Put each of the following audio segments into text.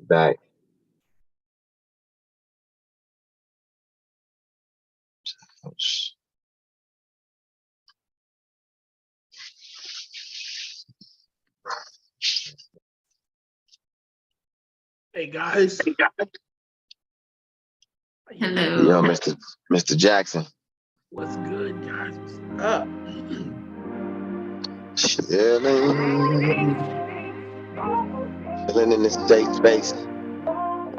Back. Hey guys. Hello. Yo, Mr. Jackson. What's good, guys? What's up? Chilling in this safe space.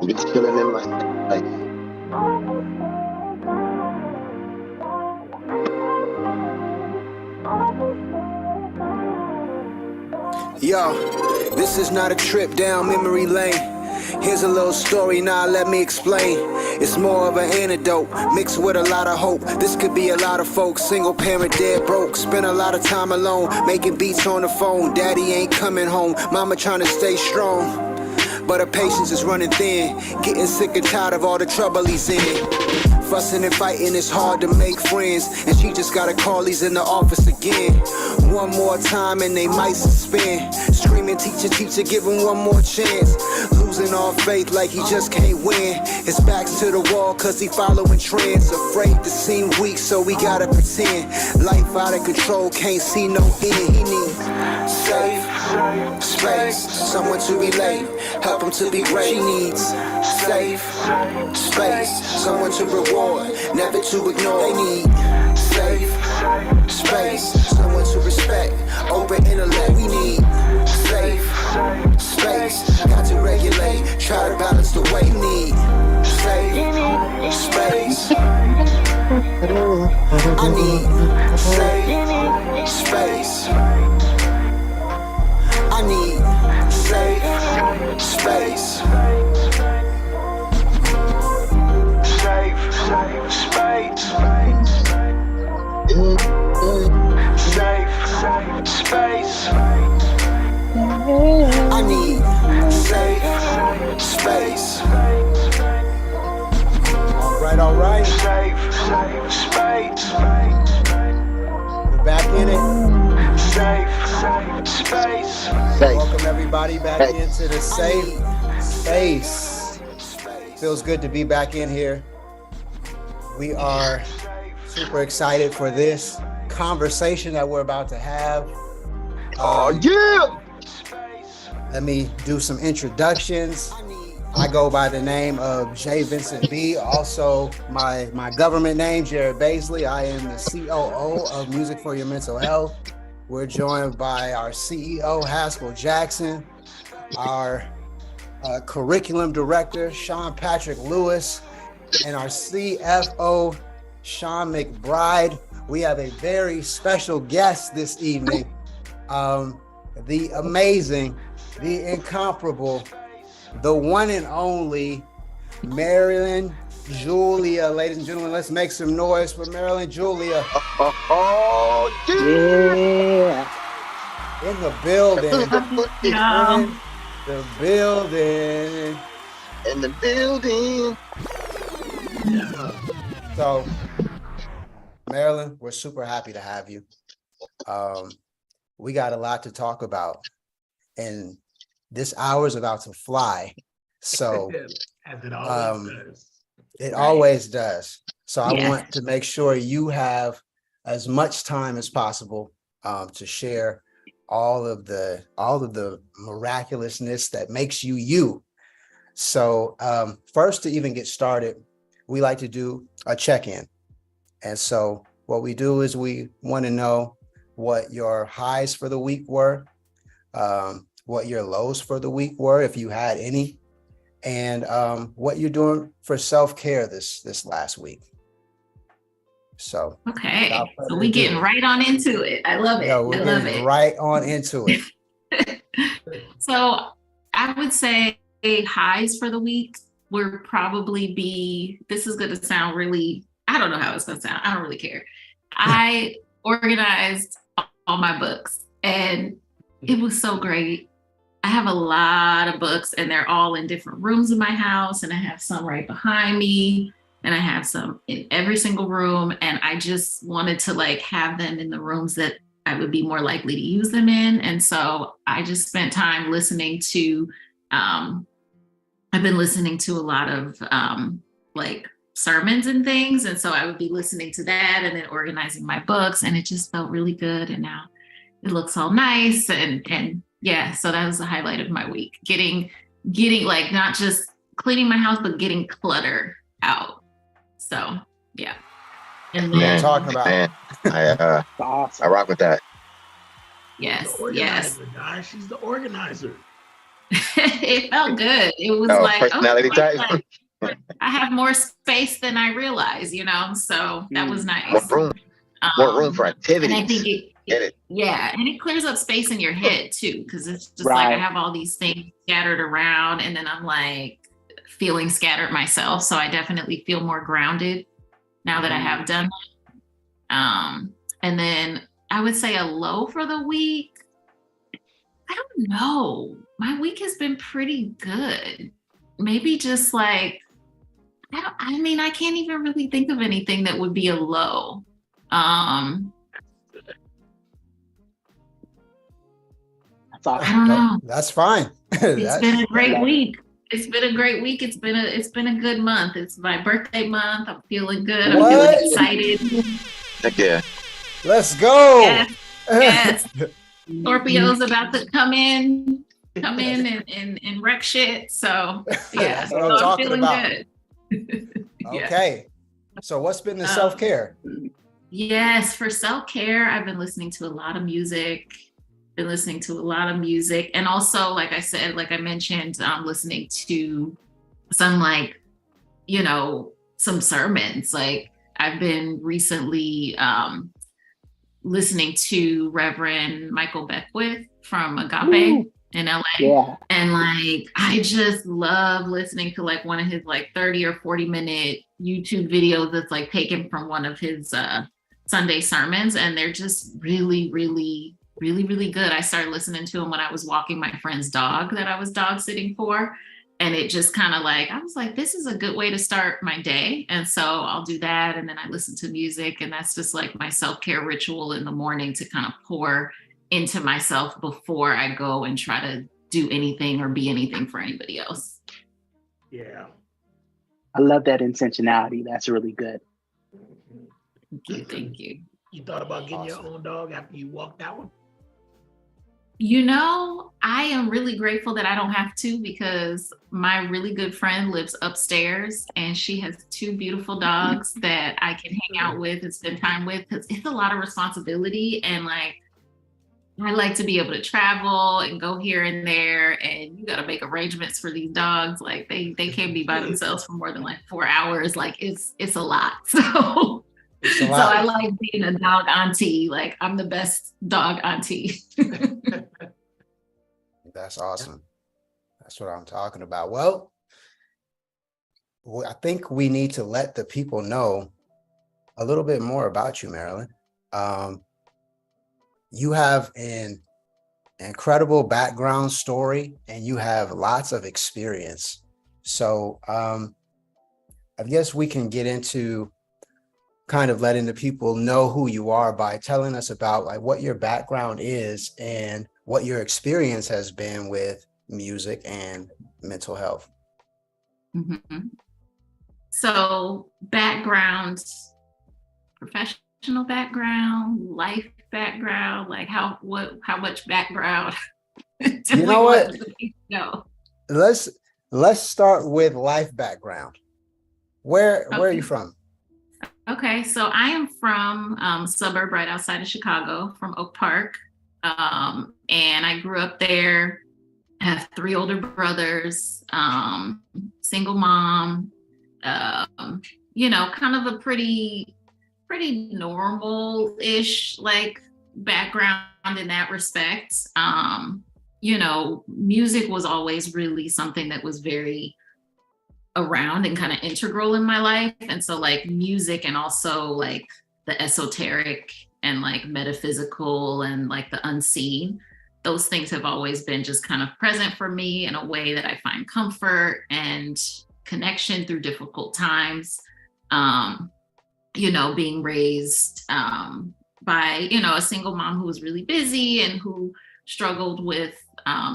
Be chilling in my safe space. Yo, this is not a trip down memory lane. Here's a little story, now let me explain. It's more of an antidote, mixed with a lot of hope. This could be a lot of folks, single parent, dead broke. Spend a lot of time alone, making beats on the phone. Daddy ain't coming home, mama trying to stay strong. But her patience is running thin, getting sick and tired of all the trouble he's in. Fussing and fighting, it's hard to make friends, and she just gotta call, he's in the office again. One more time and they might suspend. Screaming, teacher, teacher, give him one more chance. Losing all faith like he just can't win. His back's to the wall cause he following trends. Afraid to seem weak so we gotta pretend. Life out of control, can't see no end. He needs safe space, someone to relate, help him to be great. She needs safe space, someone to reward, never to ignore. They need safe space, someone to respect, open intellect. We need safe space, got to regulate, try to balance the way. We need safe space. I need safe space. I need safe space. Safe space. Safe space. I need safe space. All right. Safe space. We're back in it. Safe space. Welcome everybody back into the safe space. Feels good to be back in here. We are super excited for this conversation that we're about to have. Yeah! Let me do some introductions. I go by the name of J. Vincent B. Also, my government name, Jared Baisley. I am the COO of Music for Your Mental Health. We're joined by our CEO, Haskell Jackson, our curriculum director, Sean Patrick Lewis, and our CFO, Sean McBride. We have a very special guest this evening, the amazing, the incomparable, the one and only Marilyn Julia. Ladies and gentlemen, let's make some noise for Marilyn Julia. Oh, yeah! In the building. Yeah. The building. In the building. So, Marilyn, we're super happy to have you. We got a lot to talk about, and this hour is about to fly. So, As it always does. it always does. So I want to make sure you have as much time as possible to share all of the miraculousness that makes you you. So first, to even get started, we like to do a check-in. And so what we do is we want to know what your highs for the week were, what your lows for the week were, if you had any, and what you're doing for self-care this last week. So okay, so we getting right on into it. I love it. Yeah, we're getting right on into it. So I would say highs for the week would probably be, this is going to sound really, I don't know how it's going to sound. I don't really care. I organized all my books and it was so great. I have a lot of books and they're all in different rooms of my house, and I have some right behind me and I have some in every single room, and I just wanted to have them in the rooms that I would be more likely to use them in. And so I just spent time listening to I've been listening to a lot of like sermons and things. And so I would be listening to that and then organizing my books, and it just felt really good. And now it looks all nice. And yeah, so that was the highlight of my week. Getting like not just cleaning my house, but getting clutter out. So yeah. And then talking about I rock with that. Yes. Guys, she's the organizer. It felt good. It was like personality type. Like, I have more space than I realize, so that was nice. More room for activity. And I think and it clears up space in your head too, because it's just like I have all these things scattered around, and then I'm like feeling scattered myself. So I definitely feel more grounded now that I have done that. And then I would say a low for the week. I don't know. My week has been pretty good. Maybe just like, I can't even really think of anything that would be a low. That's awesome. I don't know. That's fine. It's been a great week. It's been a great week. It's been a good month. It's my birthday month. I'm feeling good. I'm feeling excited. Heck yeah. Let's go. Yes. Scorpio's about to come in and wreck shit. So yeah, That's what I'm talking feeling about. good. Okay. So what's been the self-care? Yes, for self-care, I've been listening to a lot of music. And also, like I said, like I mentioned, listening to some some sermons. Like I've been recently listening to Reverend Michael Beckwith from Agape in LA. Yeah. And like, I just love listening to like one of his like 30 or 40 minute YouTube videos that's like taken from one of his Sunday sermons. And they're just really, really, really, really good. I started listening to them when I was walking my friend's dog that I was dog sitting for. And it just kind of like, I was like, this is a good way to start my day. And so I'll do that. And then I listen to music, and that's just like my self-care ritual in the morning to kind of pour into myself before I go and try to do anything or be anything for anybody else. Yeah. I love that intentionality. That's really good. Thank you. You thought about getting your own dog after you walked that one? I am really grateful that I don't have to, because my really good friend lives upstairs and she has 2 beautiful dogs that I can hang out with and spend time with, because it's a lot of responsibility. And like, I like to be able to travel and go here and there, and you got to make arrangements for these dogs. Like they can't be by themselves for more than like 4 hours. Like it's a lot. So I like being a dog auntie. Like I'm the best dog auntie. That's awesome. That's what I'm talking about. Well, I think we need to let the people know a little bit more about you, Marilyn. You have an incredible background story, and you have lots of experience. So I guess we can get into kind of letting the people know who you are by telling us about like what your background is and what your experience has been with music and mental health. Mm-hmm. So background, professional background, life background, like how much background? You know what? No. Let's start with life background. Where are you from? Okay, so I am from a suburb right outside of Chicago, from Oak Park. And I grew up there. I have 3 older brothers, single mom, kind of a pretty normal-ish like background in that respect. Music was always really something that was very around and kind of integral in my life. And so like music, and also like the esoteric and like metaphysical and like the unseen, those things have always been just kind of present for me in a way that I find comfort and connection through difficult times. Being raised by, a single mom who was really busy and who struggled with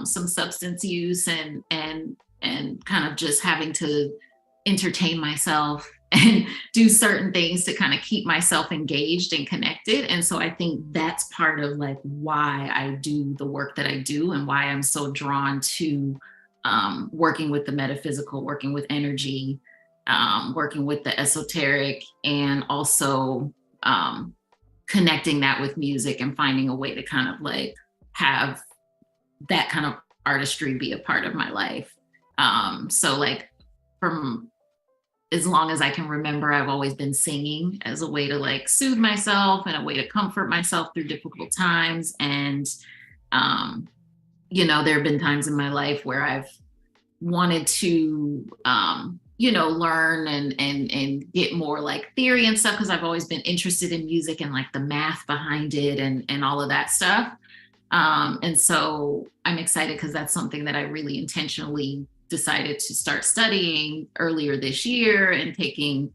some substance use and and kind of just having to entertain myself and do certain things to kind of keep myself engaged and connected. And so I think that's part of like why I do the work that I do and why I'm so drawn to working with the metaphysical, working with energy, working with the esoteric, and also connecting that with music and finding a way to kind of like have that kind of artistry be a part of my life. So like from as long as I can remember, I've always been singing as a way to like soothe myself and a way to comfort myself through difficult times. And, you know, there have been times in my life where I've wanted to, you know, learn and get more like theory and stuff, because I've always been interested in music and like the math behind it and all of that stuff. And so I'm excited because that's something that I really intentionally decided to start studying earlier this year and taking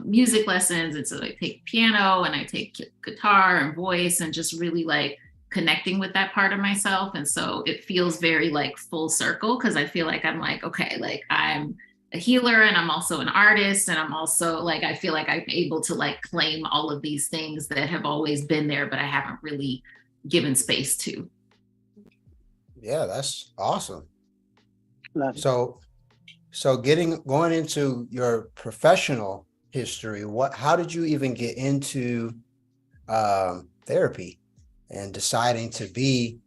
music lessons. And so I take piano and I take guitar and voice and just really like connecting with that part of myself. And so it feels very like full circle, because I feel like I'm like, okay, like I'm a healer and I'm also an artist, and I'm also like, I feel like I'm able to like claim all of these things that have always been there, but I haven't really given space to. Yeah, that's awesome. Love it. So going into your professional history, how did you even get into therapy and deciding to be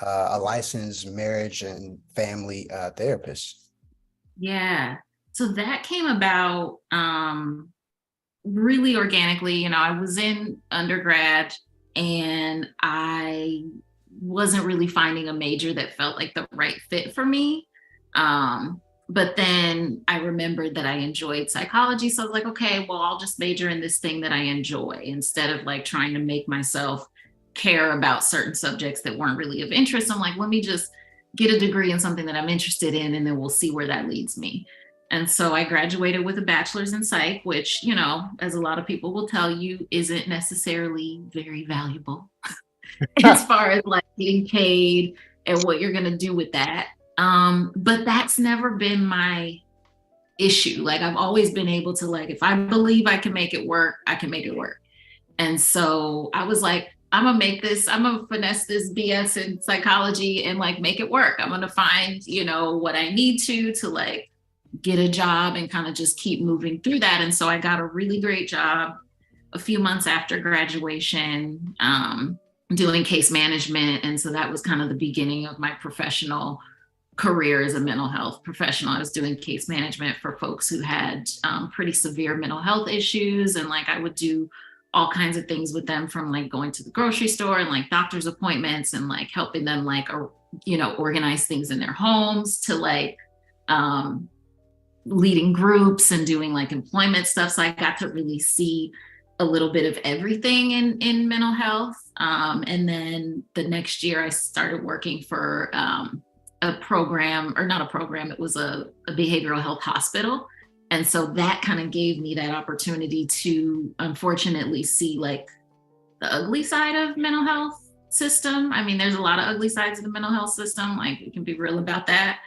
a licensed marriage and family therapist? Yeah. So that came about really organically. You know, I was in undergrad and I wasn't really finding a major that felt like the right fit for me. But then I remembered that I enjoyed psychology. So I was like, okay, well, I'll just major in this thing that I enjoy instead of like trying to make myself care about certain subjects that weren't really of interest. I'm like, let me just get a degree in something that I'm interested in, and then we'll see where that leads me. And so I graduated with a bachelor's in psych, which, you know, as a lot of people will tell you, isn't necessarily very valuable as far as like getting paid and what you're going to do with that. But that's never been my issue. Like I've always been able to like, if I believe I can make it work, I can make it work. And so I was like, I'm gonna finesse this BS in psychology and like make it work. I'm gonna find, you know, what I need to like get a job and kind of just keep moving through that. And so I got a really great job a few months after graduation, doing case management. And so that was kind of the beginning of my professional career as a mental health professional. I was doing case management for folks who had pretty severe mental health issues. And like I would do all kinds of things with them, from like going to the grocery store and like doctor's appointments and like helping them like, you know, organize things in their homes, to like leading groups and doing like employment stuff. So I got to really see a little bit of everything in mental health. And then the next year I started working for a program, or not a program, it was a behavioral health hospital. And so that kind of gave me that opportunity to unfortunately see like the ugly side of mental health system. I mean, there's a lot of ugly sides of the mental health system, like we can be real about that.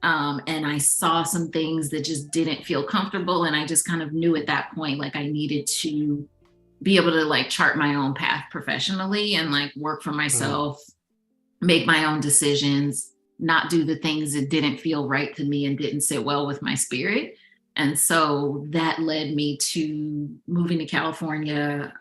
And I saw some things that just didn't feel comfortable. And I just kind of knew at that point, like I needed to be able to like chart my own path professionally and like work for myself, make my own decisions, not do the things that didn't feel right to me and didn't sit well with my spirit. And so that led me to moving to California,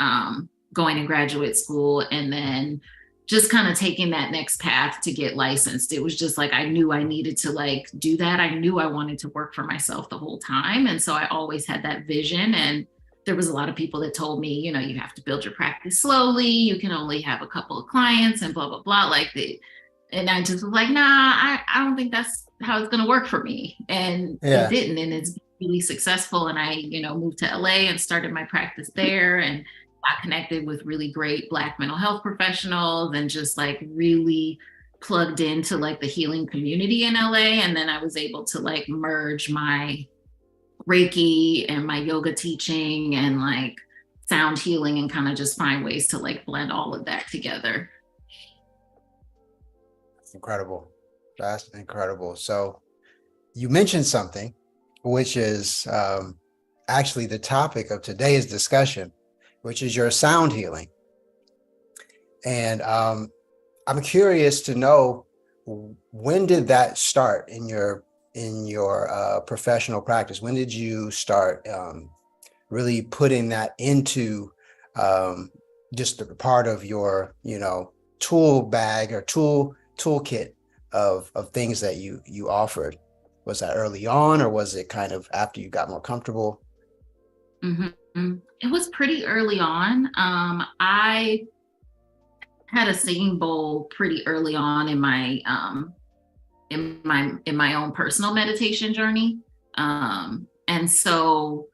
going to graduate school, and then just kind of taking that next path to get licensed. It was just like, I knew I needed to like do that. I knew I wanted to work for myself the whole time. And so I always had that vision. And there was a lot of people that told me, you know, you have to build your practice slowly. You can only have a couple of clients and blah, blah, blah. And I just was like, nah, I don't think that's how it's going to work for me. And it didn't. And it's really successful. And I, you know, moved to LA and started my practice there, and got connected with really great Black mental health professionals, and just like really plugged into like the healing community in LA. And then I was able to like merge my Reiki and my yoga teaching and like sound healing, and kind of just find ways to like blend all of that together. Incredible. That's incredible. So you mentioned something, which is actually the topic of today's discussion, which is your sound healing. And I'm curious to know, when did that start in your professional practice? When did you start really putting that into just a part of your, tool bag or toolkit of things that you offered? Was that early on, or was it kind of after you got more comfortable? Mm-hmm. It was pretty early on. I had a singing bowl pretty early on in my own personal meditation journey. And so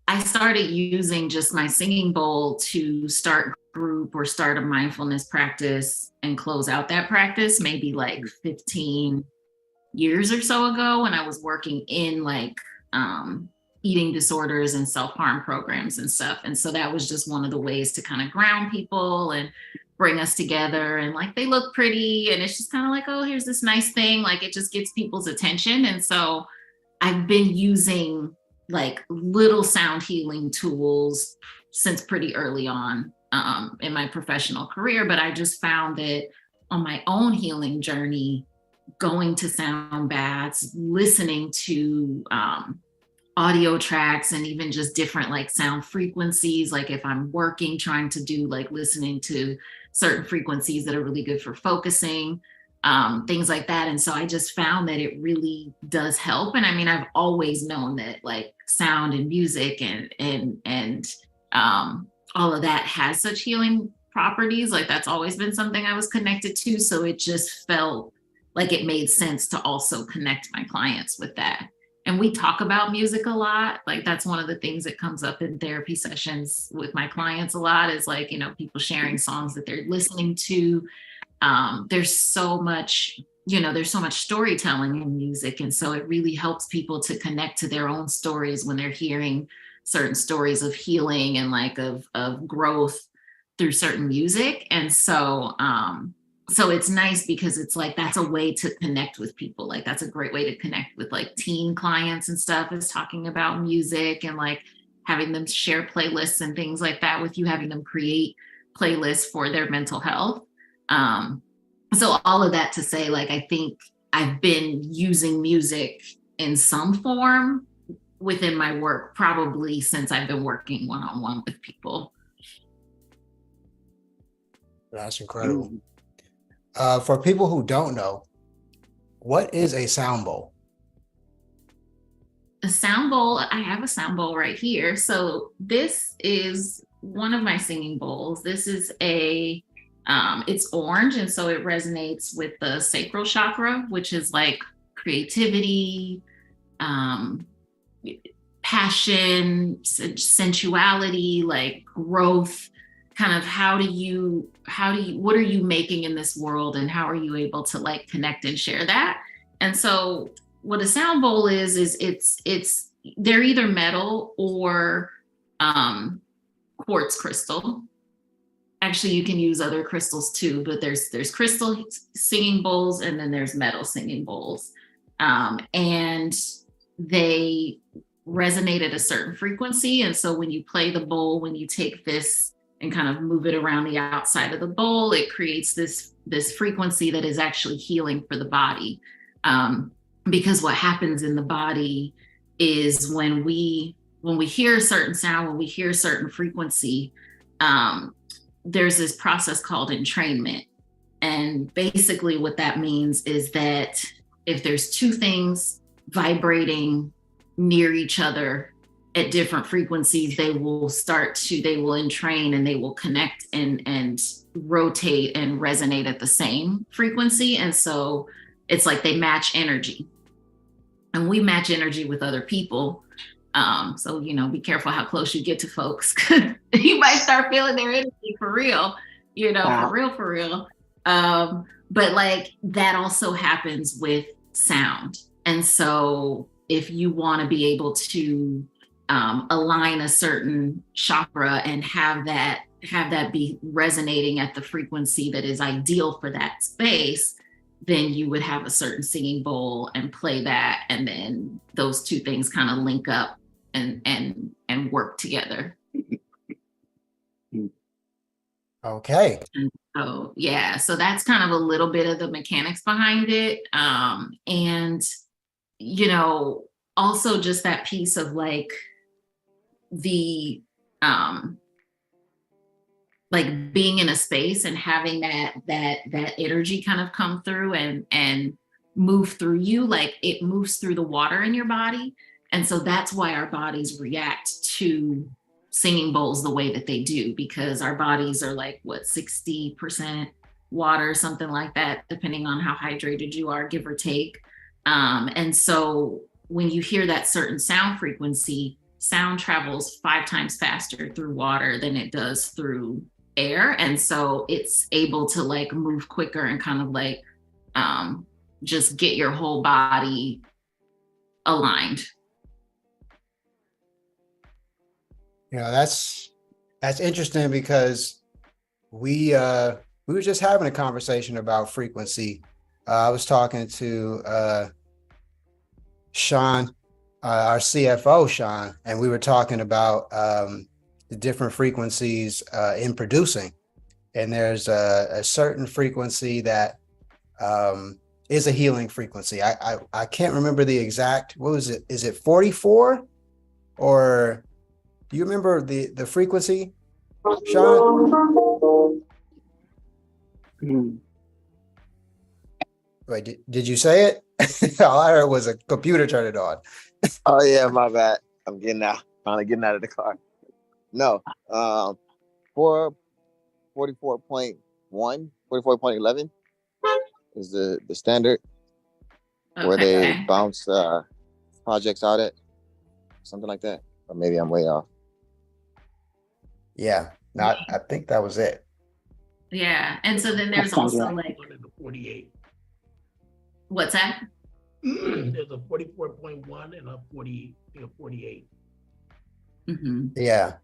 I started using just my singing bowl to start group or start a mindfulness practice and close out that practice maybe like 15 years or so ago, when I was working in like eating disorders and self-harm programs and stuff. And so that was just one of the ways to kind of ground people and bring us together. And like, they look pretty, and it's just kind of like, oh, here's this nice thing. Like, it just gets people's attention. And so I've been using like little sound healing tools since pretty early on in my professional career. But I just found that on my own healing journey, going to sound baths, listening to audio tracks, and even just different like sound frequencies. Like if I'm working, trying to do like listening to certain frequencies that are really good for focusing, things like that. And so I just found that it really does help. And I mean, I've always known that like sound and music and all of that has such healing properties. Like that's always been something I was connected to. So it just felt like it made sense to also connect my clients with that. And we talk about music a lot. Like that's one of the things that comes up in therapy sessions with my clients a lot, is like, people sharing songs that they're listening to. There's so much storytelling in music. And so it really helps people to connect to their own stories when they're hearing certain stories of healing and like of growth through certain music. And so it's nice because it's like, that's a way to connect with people. Like that's a great way to connect with like teen clients and stuff, is talking about music and like having them share playlists and things like that with you, having them create playlists for their mental health. So all of that to say, like, I think I've been using music in some form within my work probably since I've been working one-on-one with people. That's incredible. For people who don't know, what is a sound bowl? A sound bowl, I have a sound bowl right here. So this is one of my singing bowls. This is it's orange, and so it resonates with the sacral chakra, which is like creativity, passion, sensuality, like growth, kind of what are you making in this world, and how are you able to like connect and share that? And so what a sound bowl is it's they're either metal or quartz crystal. Actually, you can use other crystals too, but there's crystal singing bowls, and then there's metal singing bowls. And they resonate at a certain frequency. And so when you play the bowl, when you take this and kind of move it around the outside of the bowl, it creates this frequency that is actually healing for the body. Because what happens in the body is when we hear a certain sound, when we hear a certain frequency, there's this process called entrainment. And basically what that means is that if there's two things vibrating near each other at different frequencies, they will entrain, and they will connect and rotate and resonate at the same frequency. And so it's like they match energy, and we match energy with other people. So, be careful how close you get to folks. You might start feeling their energy for real, wow. for real. But like that also happens with sound. And so if you want to be able to align a certain chakra and have that be resonating at the frequency that is ideal for that space, then you would have a certain singing bowl and play that, and then those two things kind of link up and work together. Okay. So yeah, so that's kind of a little bit of the mechanics behind it. And you know, also just that piece of like the like being in a space and having that energy kind of come through and move through you, like it moves through the water in your body. And so that's why our bodies react to singing bowls the way that they do, because our bodies are like what, 60% water, something like that, depending on how hydrated you are, give or take. And so when you hear that certain sound frequency, sound travels 5 times faster through water than it does through air. And so it's able to like move quicker and kind of like just get your whole body aligned. You know, that's interesting because we were just having a conversation about frequency. I was talking to Sean, our CFO, Sean, and we were talking about the different frequencies in producing. And there's a certain frequency that is a healing frequency. I can't remember the exact, what was it? Is it 44? Or do you remember the frequency, Sean? Wait, did you say it? All I heard was a computer turn it on. Oh yeah, my bad. I'm finally getting out of the car. No, 44.1, 44.11 is the standard where they bounce projects out at, something like that. Or maybe I'm way off. Yeah, I think that was it. Yeah, and so then there's also like 48. What's that? There's a 44.1 and a 48. Mm-hmm. Yeah,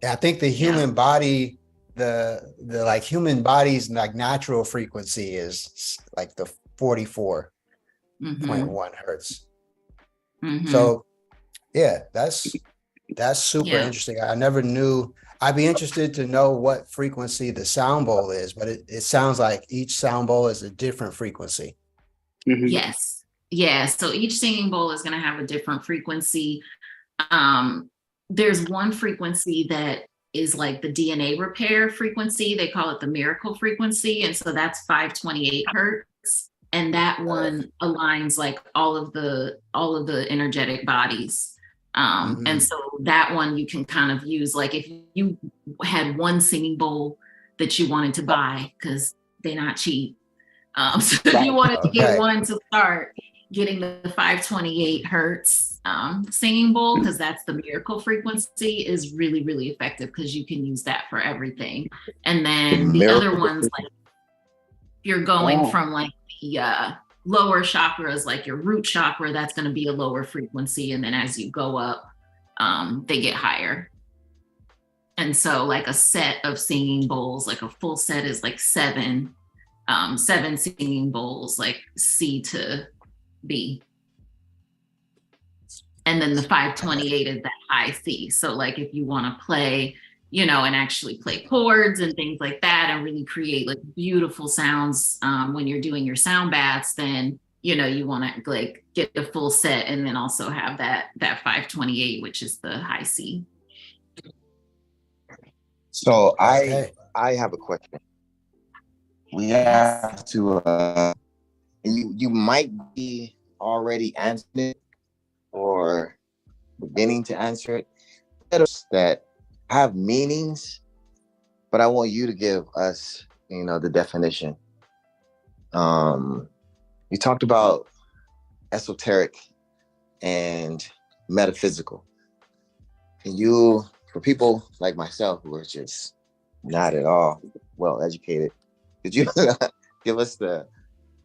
I think the human body, the like human body's like natural frequency is like the 44.1 hertz. Mm-hmm. So yeah, that's super interesting. I never knew. I'd be interested to know what frequency the sound bowl is, but it sounds like each sound bowl is a different frequency. Mm-hmm. Yes. Yeah. So each singing bowl is going to have a different frequency. There's one frequency that is like the DNA repair frequency. They call it the miracle frequency. And so that's 528 hertz. And that one aligns like all of the energetic bodies. And so that one you can kind of use, like if you had one singing bowl that you wanted to buy, because they're not cheap. So if you wanted to get one to start, getting the 528 hertz singing bowl, because that's the miracle frequency, is really, really effective because you can use that for everything. And then the other ones, like you're going from like the lower chakras, like your root chakra, that's going to be a lower frequency. And then as you go up, they get higher. And so like a set of singing bowls, like a full set is like seven singing bowls, like C to B. And then the 528 is that high C. So like if you want to play, you know, and actually play chords and things like that and really create like beautiful sounds when you're doing your sound baths, then, you know, you want to like get the full set and then also have that 528, which is the high C. So I have a question. We have to, you might be already answering it or beginning to answer it. That have meanings, but I want you to give us, you know, the definition. You talked about esoteric and metaphysical. Can you, for people like myself who are just not at all well educated, could you give us the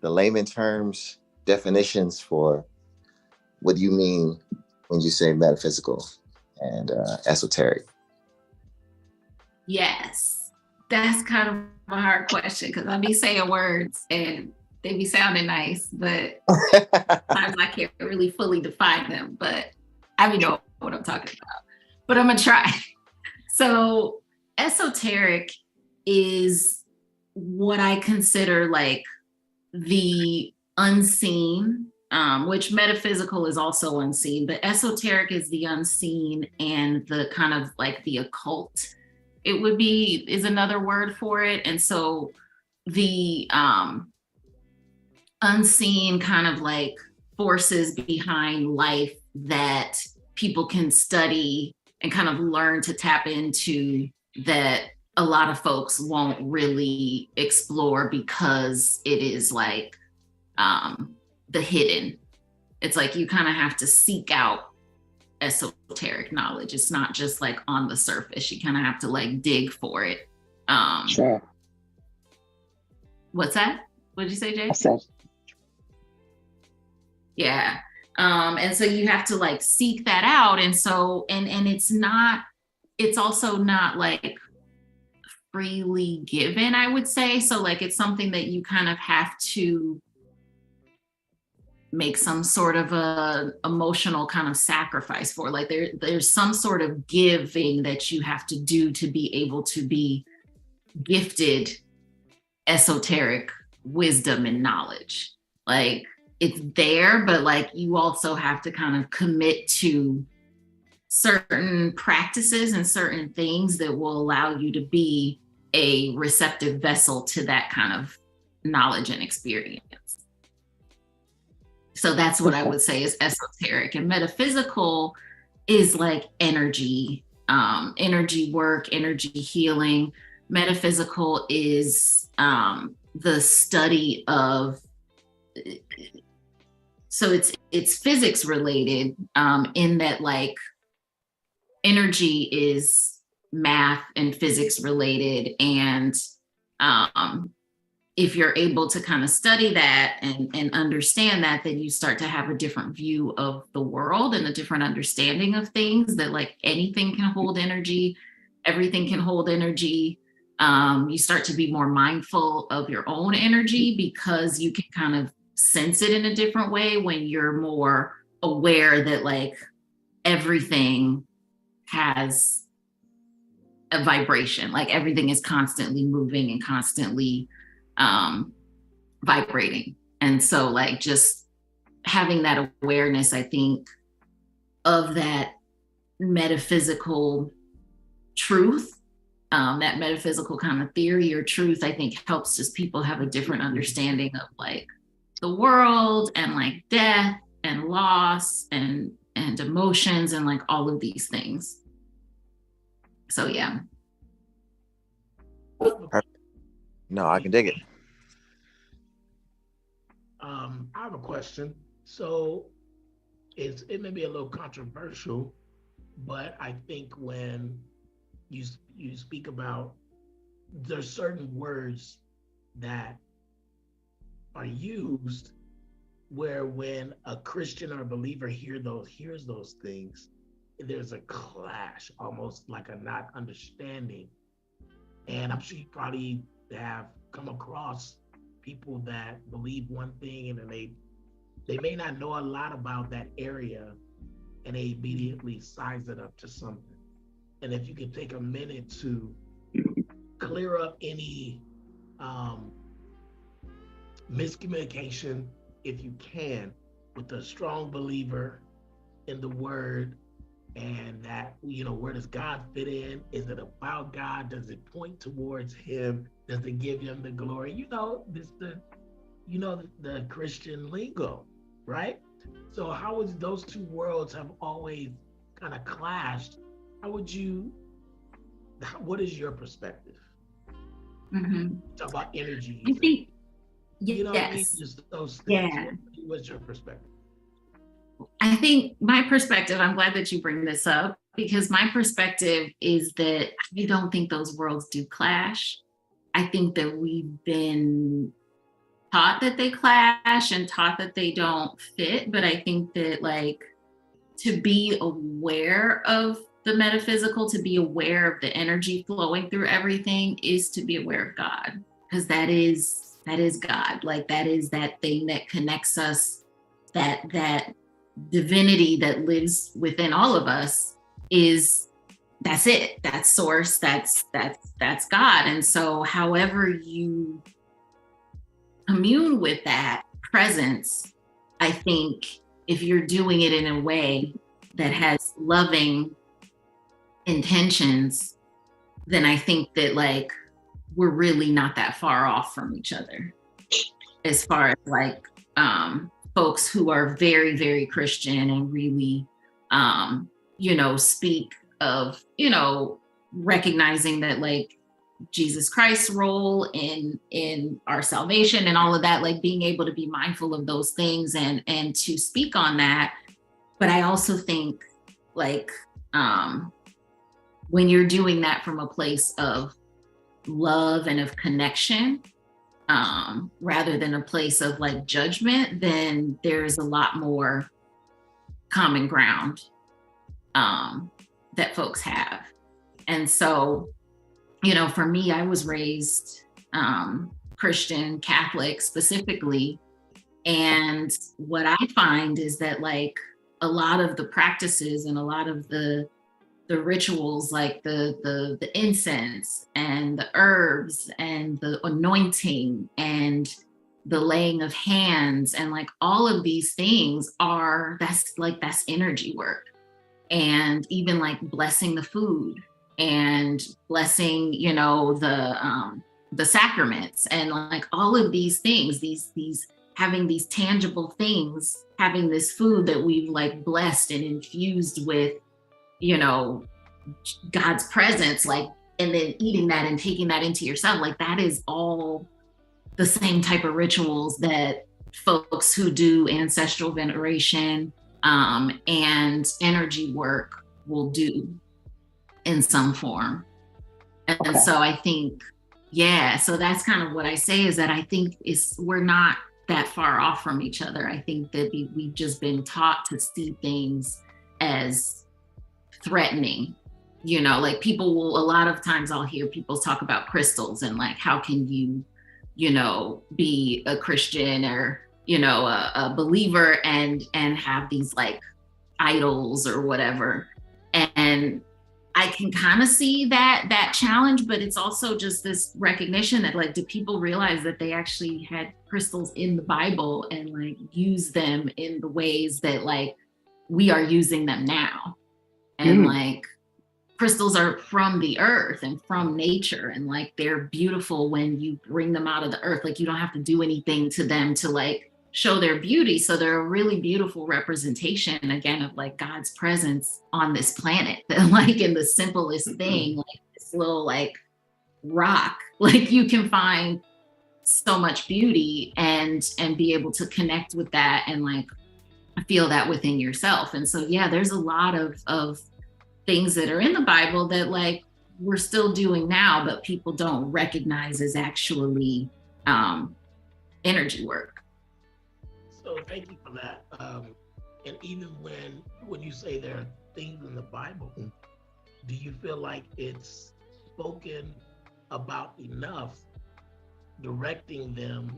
layman terms definitions for what do you mean when you say metaphysical and esoteric? Yes, that's kind of a hard question because I be saying words and They be sounding nice, but sometimes I can't really fully define them, but I know what I'm talking about. But I'm gonna try. So esoteric is what I consider like the unseen, which metaphysical is also unseen, but esoteric is the unseen and the kind of like the occult. It would be is another word for it. And so the unseen kind of like forces behind life that people can study and kind of learn to tap into that a lot of folks won't really explore because it is like the hidden. It's like you kind of have to seek out esoteric knowledge. It's not just like on the surface. You kind of have to like dig for it. Sure. What's that? What did you say, Jay? I said, Yeah. And so you have to like seek that out. And so, and it's also not like freely given, I would say. So like, it's something that you kind of have to make some sort of a emotional kind of sacrifice for. Like there's some sort of giving that you have to do to be able to be gifted esoteric wisdom and knowledge. Like it's there, but like you also have to kind of commit to certain practices and certain things that will allow you to be a receptive vessel to that kind of knowledge and experience. So that's what I would say is esoteric. And metaphysical is like energy, energy work, energy healing. Metaphysical is the study of, so it's physics related, in that like energy is math and physics related. And if you're able to kind of study that and understand that, then you start to have a different view of the world and a different understanding of things, that like anything can hold energy, everything can hold energy. You start to be more mindful of your own energy because you can kind of sense it in a different way when you're more aware that like everything has a vibration, like everything is constantly moving and constantly vibrating. And so like just having that awareness, I think, of that metaphysical truth, that metaphysical kind of theory or truth, I think helps just people have a different understanding of like the world and like death and loss and emotions and like all of these things. So yeah. No, I can dig it. I have a question. So it may be a little controversial, but I think when you speak about, there's certain words that are used where when a Christian or a believer hears those things, there's a clash, almost like a not understanding. And I'm sure you probably have come across people that believe one thing and then they may not know a lot about that area and they immediately size it up to something. And if you could take a minute to clear up any miscommunication, if you can, with a strong believer in the word, and that, where does God fit in? Is it about God? Does it point towards him? Does it give him the glory? The Christian lingo, right? So how is those two worlds have always kind of clashed? What is your perspective? Mm-hmm. Talk about energy. I think, yes. What I mean? Just those things. Yeah. What's your perspective? I think my perspective, I'm glad that you bring this up, because my perspective is that I don't think those worlds do clash. I think that we've been taught that they clash and taught that they don't fit. But I think that like to be aware of the metaphysical, to be aware of the energy flowing through everything, is to be aware of God, because that is God. Like that is that thing that connects us, that divinity that lives within all of us that's it. That's source. That's God. And so however you commune with that presence, I think if you're doing it in a way that has loving intentions, then I think that like we're really not that far off from each other as far as like folks who are very, very Christian and really speak of recognizing that like Jesus Christ's role in our salvation and all of that, like being able to be mindful of those things and to speak on that. But I also think like when you're doing that from a place of love and of connection, rather than a place of like judgment, then there's a lot more common ground that folks have. And so, for me, I was raised Christian, Catholic specifically. And what I find is that like a lot of the practices and a lot of the rituals, like the incense and the herbs and the anointing and the laying of hands and like all of these things that's energy work. And even like blessing the food and blessing, the sacraments and like all of these things, these having these tangible things, having this food that we've like blessed and infused with, God's presence, like, and then eating that and taking that into yourself, like that is all the same type of rituals that folks who do ancestral veneration and energy work will do in some form. And Okay. so I think, so that's kind of what I say is that I think we're not that far off from each other. I think that we've just been taught to see things as threatening, like people will, a lot of times I'll hear people talk about crystals and like, how can you, be a Christian or, a believer and have these like idols or whatever. And I can kind of see that challenge, but it's also just this recognition that like, do people realize that they actually had crystals in the Bible and like use them in the ways that like we are using them now? And like crystals are from the earth and from nature, and like they're beautiful when you bring them out of the earth. Like you don't have to do anything to them to like show their beauty. So they're a really beautiful representation again of like God's presence on this planet. Like in the simplest thing, like this little like rock, like you can find so much beauty and be able to connect with that and like feel that within yourself. And so there's a lot of things that are in the Bible that like we're still doing now, but people don't recognize as actually energy work. So thank you for that. And even when you say there are things in the Bible, do you feel like it's spoken about enough, directing them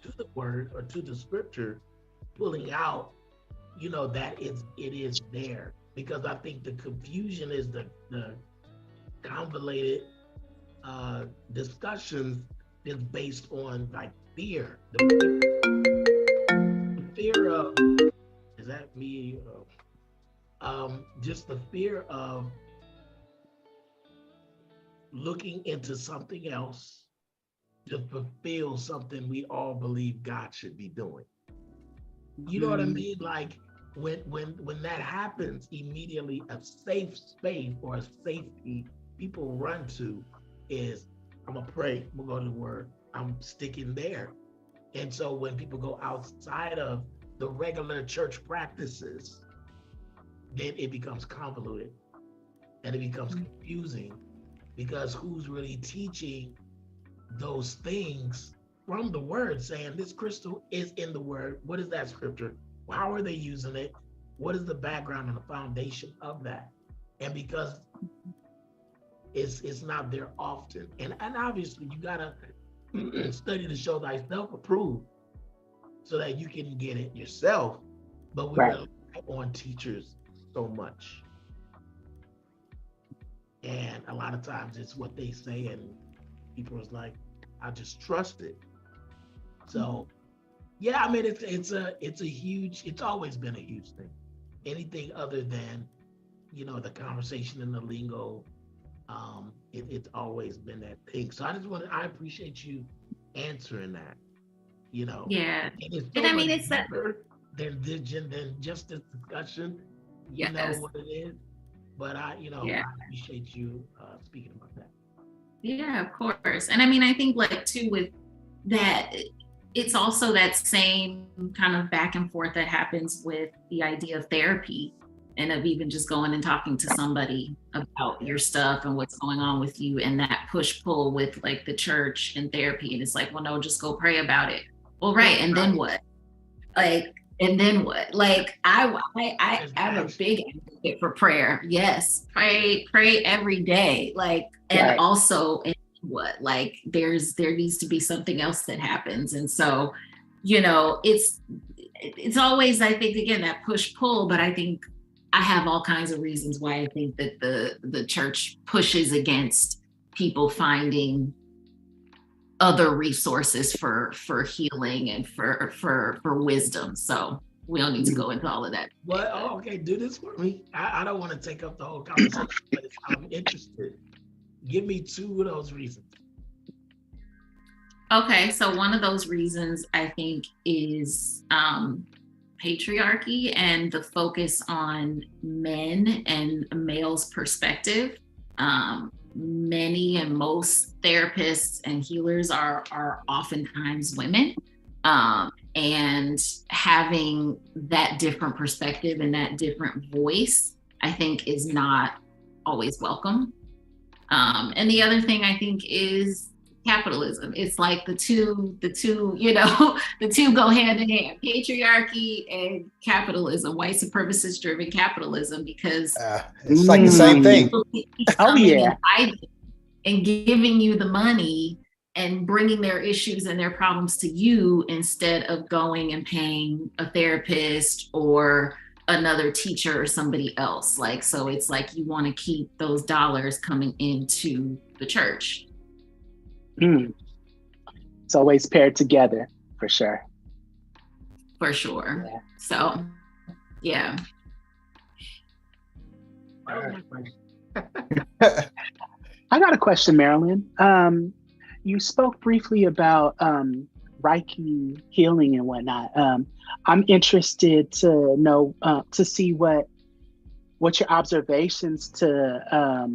to the word or to the scripture, pulling out, that it is there? Because I think the confusion is the convoluted discussions is based on like fear. The fear of, is that me? Just the fear of looking into something else to fulfill something we all believe God should be doing. You know what I mean? Like when that happens, immediately a safe space or a safety people run to is, I'm gonna pray, I'm gonna go to the word, I'm sticking there. And so when people go outside of the regular church practices, then it becomes convoluted and it becomes confusing, because who's really teaching those things from the word, saying this crystal is in the word? What is that scripture? How are they using it? What is the background and the foundation of that? And because it's not there often, and obviously you gotta study to show thyself approved so that you can get it yourself. But we Right. rely on teachers so much. And a lot of times it's what they say, and people is like, I just trust it. So yeah, I mean it's a huge, it's always been a huge thing. Anything other than, the conversation and the lingo, it's always been that thing. So I appreciate you answering that, Yeah. And it's so And I mean, much it's that, deeper than just this discussion. You know yes. what it is. But Yeah. I appreciate you speaking about that. Yeah, of course. And I mean, I think like too with that, it's also that same kind of back and forth that happens with the idea of therapy and of even just going and talking to somebody about your stuff and what's going on with you, and that push pull with like the church and therapy. And it's like, well, no, just go pray about it. Well, right. And then what? Like, and then what? Like, I'm a big advocate for prayer. Yes, pray every day. Like, and Right. also, and what? Like, there needs to be something else that happens. And so, it's always, I think, again, that push pull. But I think I have all kinds of reasons why I think that the church pushes against people finding other resources for healing and for wisdom. So we don't need to go into all of that. What? Oh, okay, do this for me. I don't want to take up the whole conversation, but I'm interested. Give me 2 of those reasons. Okay, so one of those reasons I think is patriarchy and the focus on men and males' perspective. Many and most therapists and healers are oftentimes women, and having that different perspective and that different voice, I think, is not always welcome. And the other thing I think is capitalism. It's like the two, the two go hand in hand: patriarchy and capitalism, white supremacist driven capitalism, because it's like the same thing. Oh yeah. And giving you the money and bringing their issues and their problems to you instead of going and paying a therapist or another teacher or somebody else. Like, so it's like you want to keep those dollars coming into the church. It's always paired together, for sure. For sure. Yeah. So, yeah. I got a question, Marilyn. You spoke briefly about Reiki healing and whatnot. I'm interested to know, to see what your observations to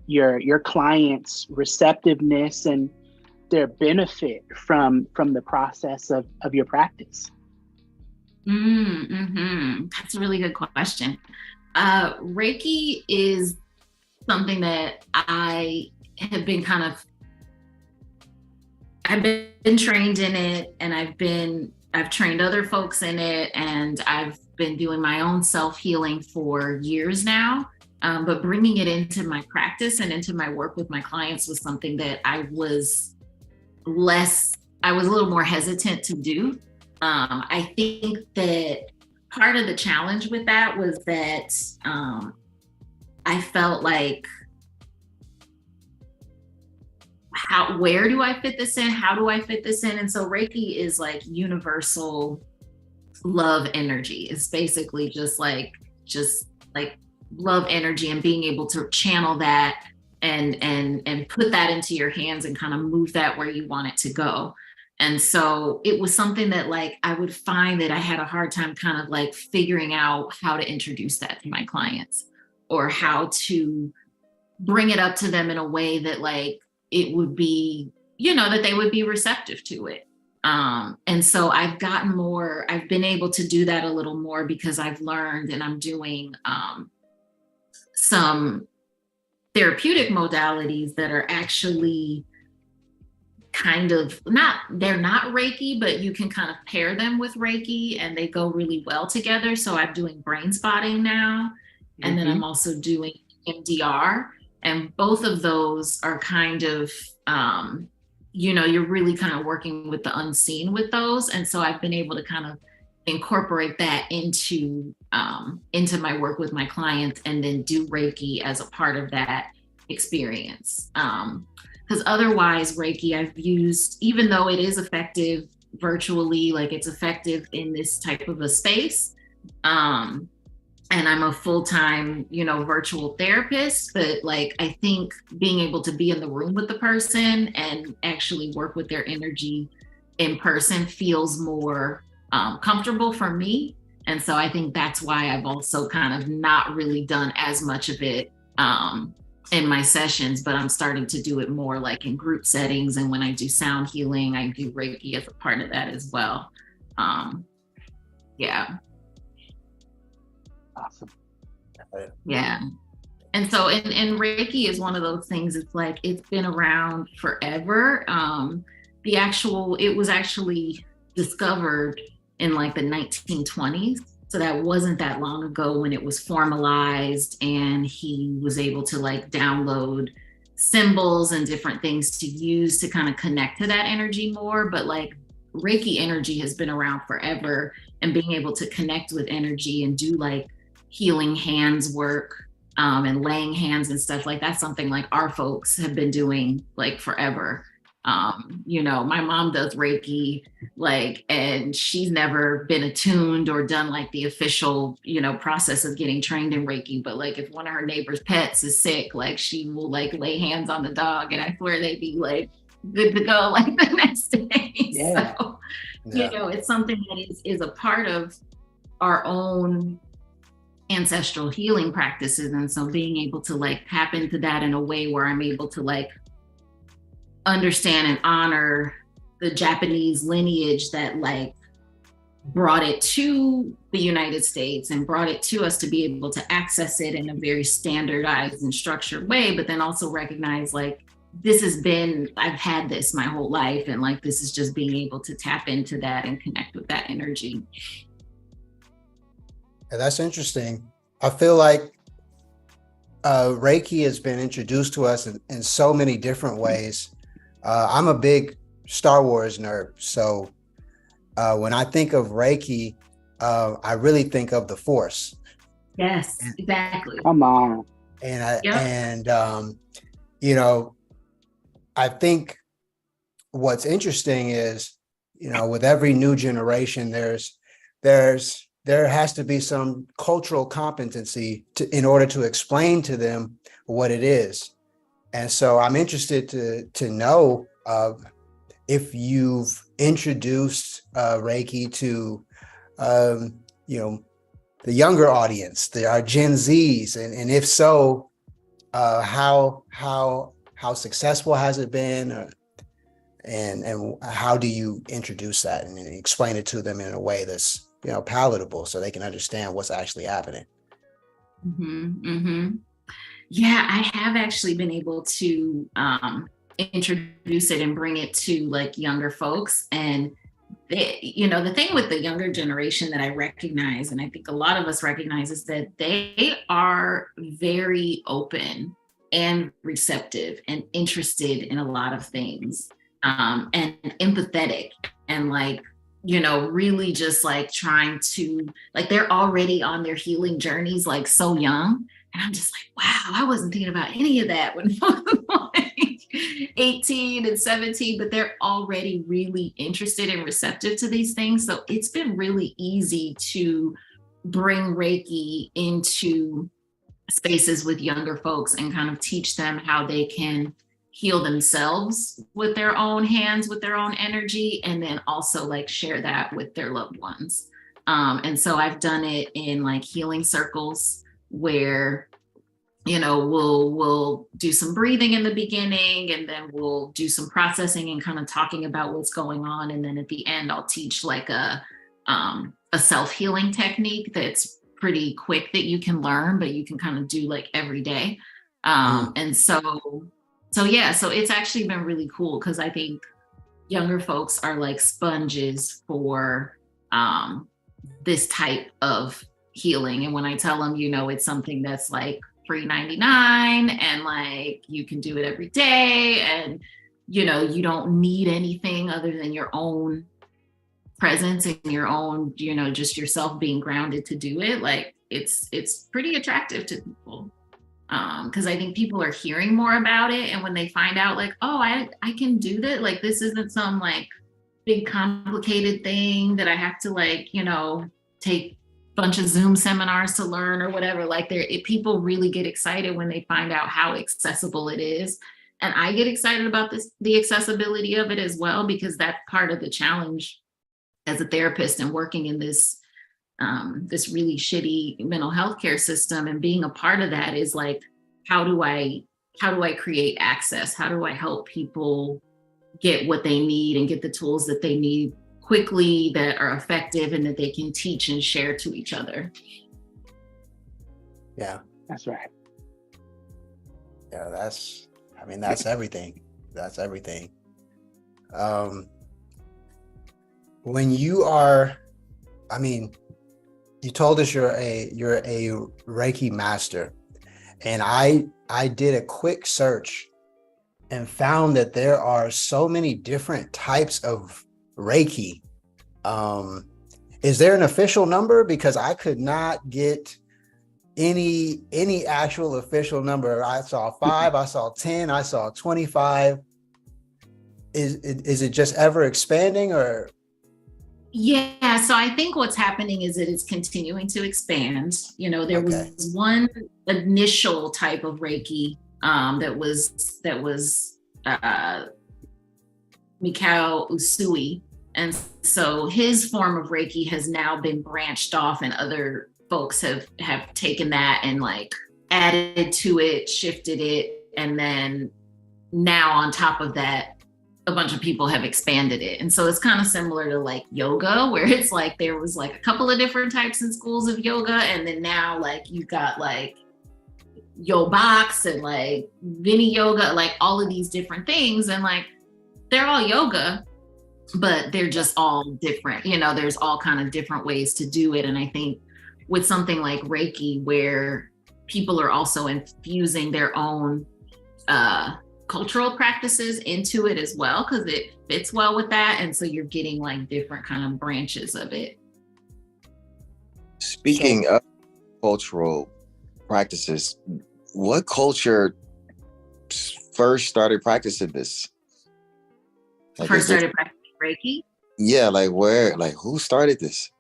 your clients' receptiveness and their benefit from the process of your practice. That's a really good question. Reiki is something that I have been I've been trained in it, and I've trained other folks in it, and I've been doing my own self-healing for years now. But bringing it into my practice and into my work with my clients was something that I was a little more hesitant to do. I think that part of the challenge with that was that I felt like, where do I fit this in? How do I fit this in? And so Reiki is like universal love energy. It's basically just like love energy, and being able to channel that and put that into your hands and kind of move that where you want it to go. And so it was something that like I would find that I had a hard time kind of like figuring out how to introduce that to my clients, or how to bring it up to them in a way that like it would be, that they would be receptive to it. And so I've been able to do that a little more because I've learned, and I'm doing some therapeutic modalities that are actually they're not Reiki, but you can kind of pair them with Reiki and they go really well together. So I'm doing brain spotting now. And then I'm also doing MDR. And both of those are kind of you're really kind of working with the unseen with those. And so I've been able to kind of incorporate that into my work with my clients, and then do Reiki as a part of that experience. Because otherwise, Reiki I've used, even though it is effective virtually, like it's effective in this type of a space. And I'm a full-time, virtual therapist, but like, I think being able to be in the room with the person and actually work with their energy in person feels more comfortable for me. And so I think that's why I've also kind of not really done as much of it in my sessions, but I'm starting to do it more like in group settings. And when I do sound healing, I do Reiki as a part of that as well. Yeah. Awesome. Yeah. And so, and Reiki is one of those things, it's like, it's been around forever. It was actually discovered in like the 1920s. So that wasn't that long ago when it was formalized, and he was able to like download symbols and different things to use to kind of connect to that energy more. But like Reiki energy has been around forever, and being able to connect with energy and do like healing hands work and laying hands and stuff like that's something like our folks have been doing like forever. My mom does Reiki, like, and she's never been attuned or done like the official, process of getting trained in Reiki. But like, if one of her neighbor's pets is sick, like she will like lay hands on the dog, and I swear they'd be like good to go like the next day. Yeah. So, it's something that is a part of our own ancestral healing practices. And so being able to like tap into that in a way where I'm able to like understand and honor the Japanese lineage that like brought it to the United States and brought it to us to be able to access it in a very standardized and structured way, but then also recognize like I've had this my whole life, and like this is just being able to tap into that and connect with that energy. Yeah, that's interesting. I feel like Reiki has been introduced to us in so many different ways. I'm a big Star Wars nerd, so when I think of Reiki, I really think of the Force. Yes, exactly. Come on. And I think what's interesting is, with every new generation, there has to be some cultural competency in order to explain to them what it is. And so I'm interested to know if you've introduced Reiki to, the younger audience, our Gen Zs, and if so, how successful has it been, and how do you introduce that and explain it to them in a way that's palatable so they can understand what's actually happening? Yeah, I have actually been able to introduce it and bring it to like younger folks. And the thing with the younger generation that I recognize, and I think a lot of us recognize, is that they are very open and receptive and interested in a lot of things, and empathetic, and like, really just like trying to, like, they're already on their healing journeys, like so young. And I'm just like, wow, I wasn't thinking about any of that when I was like 18 and 17, but they're already really interested and receptive to these things. So it's been really easy to bring Reiki into spaces with younger folks and kind of teach them how they can heal themselves with their own hands, with their own energy, and then also like share that with their loved ones. And so I've done it in like healing circles where, we'll do some breathing in the beginning, and then we'll do some processing and kind of talking about what's going on. And then at the end, I'll teach like a self-healing technique that's pretty quick that you can learn, but you can kind of do like every day. And so it's actually been really cool, because I think younger folks are like sponges for this type of healing. And when I tell them, it's something that's like free $99, and like you can do it every day, and you know, you don't need anything other than your own presence and your own, you know, just yourself being grounded to do it. Like it's pretty attractive to people. Because I think people are hearing more about it, and when they find out like, oh, I can do that, like this isn't some like big complicated thing that I have to like, you know, take a bunch of Zoom seminars to learn or whatever. Like people really get excited when they find out how accessible it is. And I get excited about the accessibility of it as well, because that's part of the challenge as a therapist and working in this this really shitty mental health care system, and being a part of that is like, how do I create access? How do I help people get what they need and get the tools that they need quickly, that are effective, and that they can teach and share to each other? Yeah, That's right. yeah, that's everything. That's everything. When you are, I mean, you told us you're a Reiki master, and I did a quick search and found that there are so many different types of Reiki. Is there an official number? Because I could not get any actual official number. I saw 5, I saw 10, I saw 25. Is it just ever expanding, or? Yeah, so I think what's happening is that it's continuing to expand. You know, there Okay. was one initial type of Reiki that was Mikao Usui. And so his form of Reiki has now been branched off, and other folks have taken that and like added to it, shifted it. And then now on top of that, a bunch of people have expanded it. And so it's kind of similar to like yoga, where it's like there was like a couple of different types and schools of yoga, and then now like you got like Yo-Box and like Vini yoga, like all of these different things, and like they're all yoga, but they're just all different. You know, there's all kind of different ways to do it. And I think with something like Reiki, where people are also infusing their own cultural practices into it as well, because it fits well with that. And so you're getting like different kind of branches of it. Speaking of cultural practices, what culture first started practicing this? Like, First started practicing Reiki? Yeah, like where, like who started this?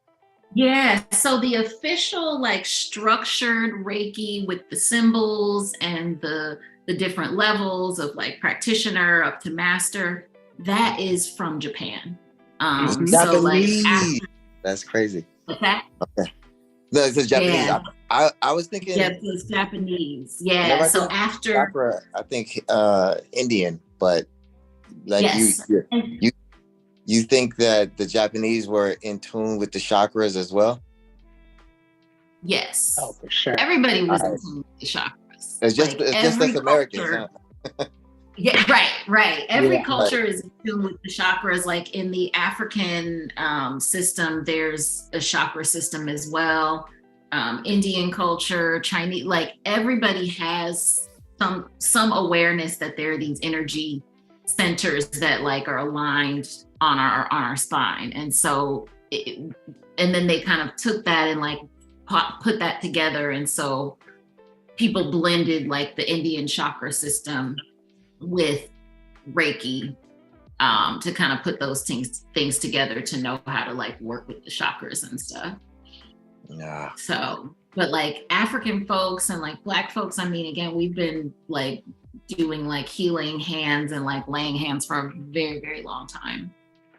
Yeah, so the official like structured Reiki with the symbols and the different levels of like practitioner up to master, that is from Japan. So like after, That's crazy. what's that? Okay. No, it's Japanese. Yeah. I was thinking. Yeah, it's Japanese. Yeah. So after, chakra, I think Indian, but like yes. you think that the Japanese were in tune with the chakras as well? Yes. Oh, for sure. Everybody was in tune with the chakras. It's just us Americans. Huh? Yeah, right. Every culture is in tune with the chakras. Like in the African system, there's a chakra system as well. Indian culture, Chinese, like everybody has some awareness that there are these energy centers that like are aligned on our spine. And so and then they kind of took that and like put that together. And so people blended like the Indian chakra system with Reiki to kind of put those things together to know how to like work with the chakras and stuff. Yeah. So, but like African folks and like Black folks, I mean, again, we've been like doing like healing hands and like laying hands for a very, very long time.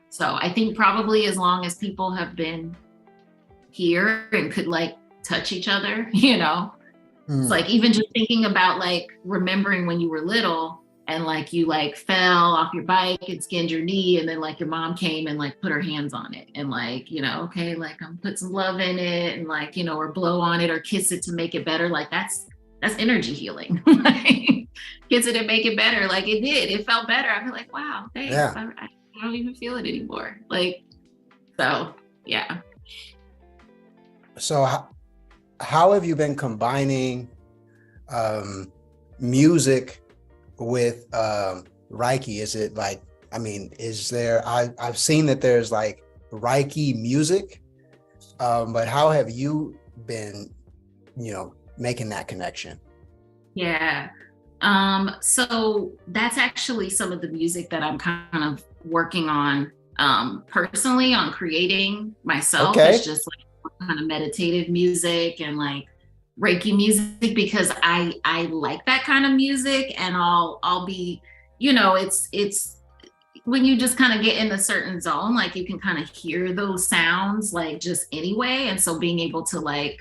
So I think probably as long as people have been here and could like touch each other, you know, it's like even just thinking about like remembering when you were little and like you like fell off your bike and skinned your knee, and then like your mom came and like put her hands on it and like, you know, okay, like put some love in it and like, you know, or blow on it or kiss it to make it better. Like that's energy healing. Kiss it and make it better. Like it did. It felt better. I feel like, wow, thanks. Yeah. I don't even feel it anymore. Like, so yeah. So how have you been combining music with Reiki? Is it like, I mean, is there, I've seen that there's like Reiki music, but how have you been, making that connection? Yeah. So that's actually some of the music that I'm kind of working on personally on creating myself. Okay. It's just like kind of meditative music and like Reiki music, because I like that kind of music, and I'll be, it's when you just kind of get in a certain zone, like you can kind of hear those sounds like just anyway. And so being able to like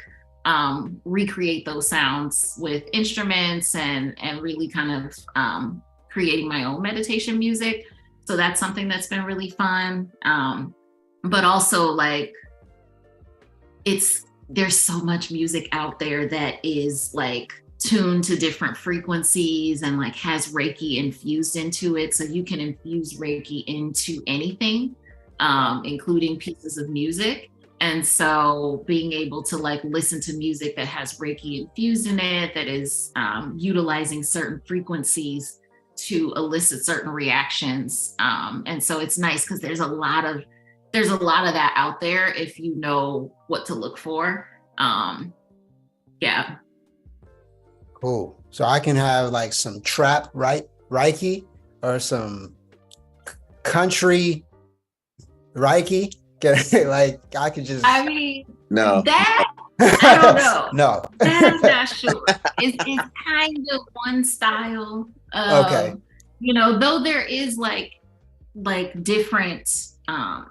recreate those sounds with instruments and really kind of creating my own meditation music. So that's something that's been really fun. But also like there's so much music out there that is like tuned to different frequencies and like has Reiki infused into it. So you can infuse Reiki into anything, including pieces of music. And so being able to like listen to music that has Reiki infused in it, that is utilizing certain frequencies to elicit certain reactions. And so it's nice because there's a lot of that out there if you know what to look for. Yeah. Cool. So I can have like some trap Reiki or some country Reiki. Like I could just. I mean, No. that I don't know. No. That I'm not sure. It's kind of one style. Okay. Though there is like different, again,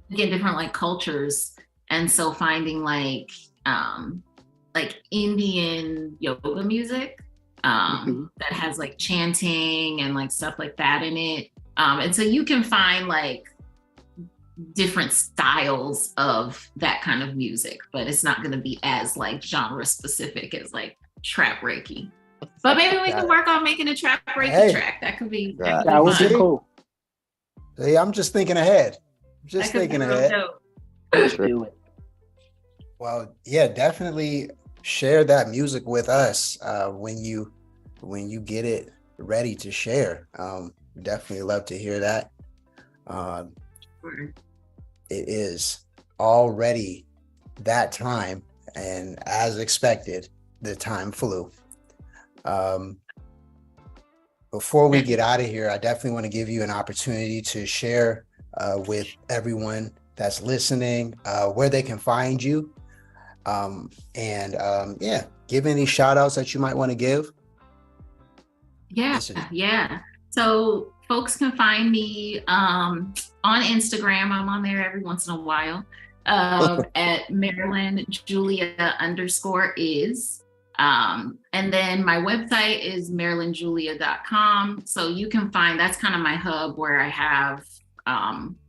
different like cultures, and so finding like Indian yoga music that has like chanting and like stuff like that in it, and so you can find like different styles of that kind of music, but it's not going to be as like genre specific as like trap Reiki. But maybe we can work on making a trap Reiki track. That could be that would be cool. Hey, I'm just thinking ahead. Let's do it. Well, yeah, definitely share that music with us when you get it ready to share. Definitely love to hear that. It is already that time, and as expected, the time flew. Before we get out of here, I definitely want to give you an opportunity to share with everyone that's listening where they can find you, and give any shout outs that you might want to give. Yeah. So folks can find me on Instagram. I'm on there every once in a while at Marilyn Julia _is. And then my website is marilynjulia.com. So you can find, that's kind of my hub where I have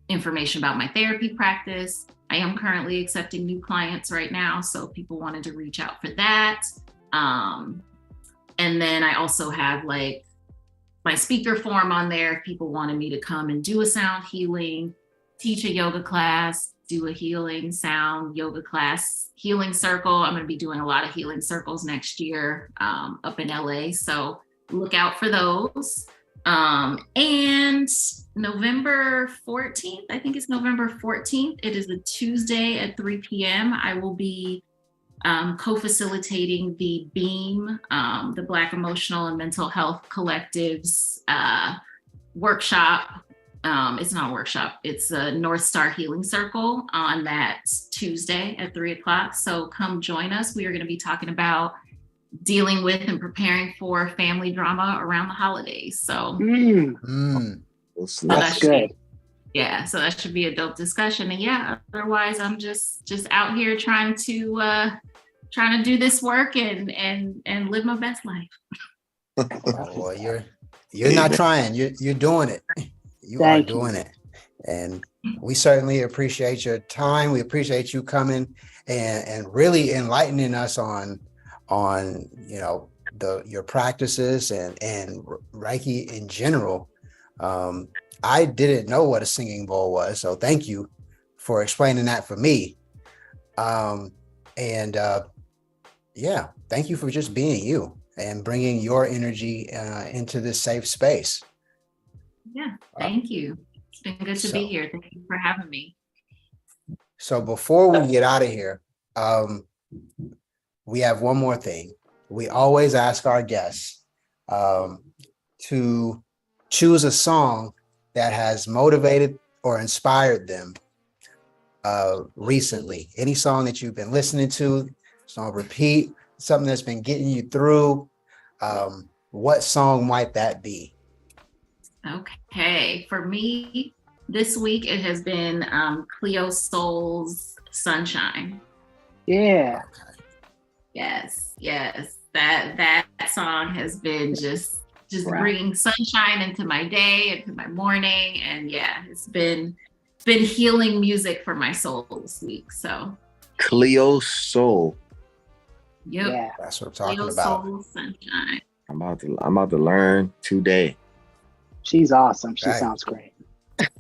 information about my therapy practice. I am currently accepting new clients right now, so if people wanted to reach out for that. And then I also have like my speaker form on there if people wanted me to come and do a sound healing, teach a yoga class, do a healing sound yoga class, healing circle. I'm going to be doing a lot of healing circles next year up in LA. So look out for those. And November 14th, I think it's November 14th. It is a Tuesday at 3 p.m. I will be co-facilitating the BEAM, the Black Emotional and Mental Health Collective's workshop. It's not a workshop, it's a North Star Healing Circle on that Tuesday at 3:00. So come join us. We are going to be talking about dealing with and preparing for family drama around the holidays. So that's good. So that should be a dope discussion. And otherwise I'm just out here trying to do this work and live my best life. Well, you're not trying, you're doing it. You are doing it. And we certainly appreciate your time. We appreciate you coming and really enlightening us on your practices and Reiki in general. I didn't know what a singing bowl was, so thank you for explaining that for me. Thank you for just being you and bringing your energy into this safe space. Yeah, thank you. It's been good to be here. Thank you for having me. So before we get out of here, we have one more thing. We always ask our guests to choose a song that has motivated or inspired them recently. Any song that you've been listening to, it's on repeat, something that's been getting you through. What song might that be? Okay, for me, this week it has been Cleo Soul's Sunshine. Yeah. Yes, that song has been just bringing sunshine into my day, into my morning, and yeah, it's been healing music for my soul this week. So Cleo Soul. yep. Yeah. That's what I'm talking Cleo about. Soul Sunshine. I'm about to learn today. She's awesome. She Right. sounds great.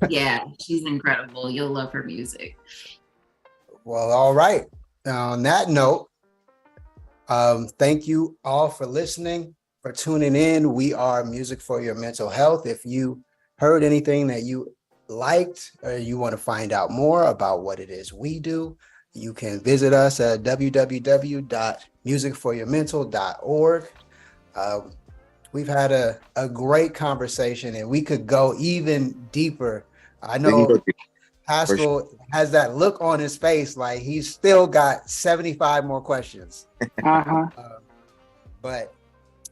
Yeah, she's incredible. You'll love her music. Well, all right. Now, on that note, thank you all for listening, for tuning in. We are Music for Your Mental Health. If you heard anything that you liked or you want to find out more about what it is we do, you can visit us at www.musicforyourmental.org. We've had a great conversation and we could go even deeper. I know Haskell has that look on his face like he's still got 75 more questions. But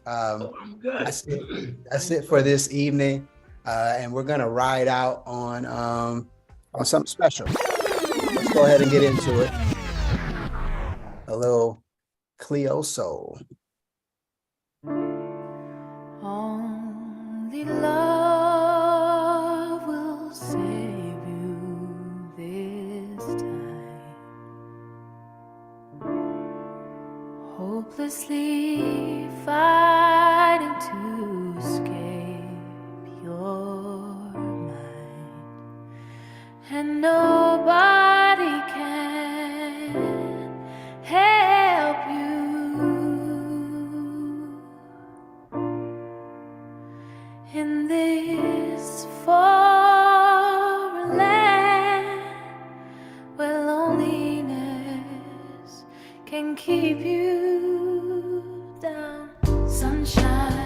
I'm good. That's it for this evening. And we're gonna ride out on something special. Let's go ahead and get into it. A little Cleo Soul. Only love will save you this time. Hopelessly fighting to escape your mind, and nobody can help you. In this foreign land where loneliness can keep you down. Sunshine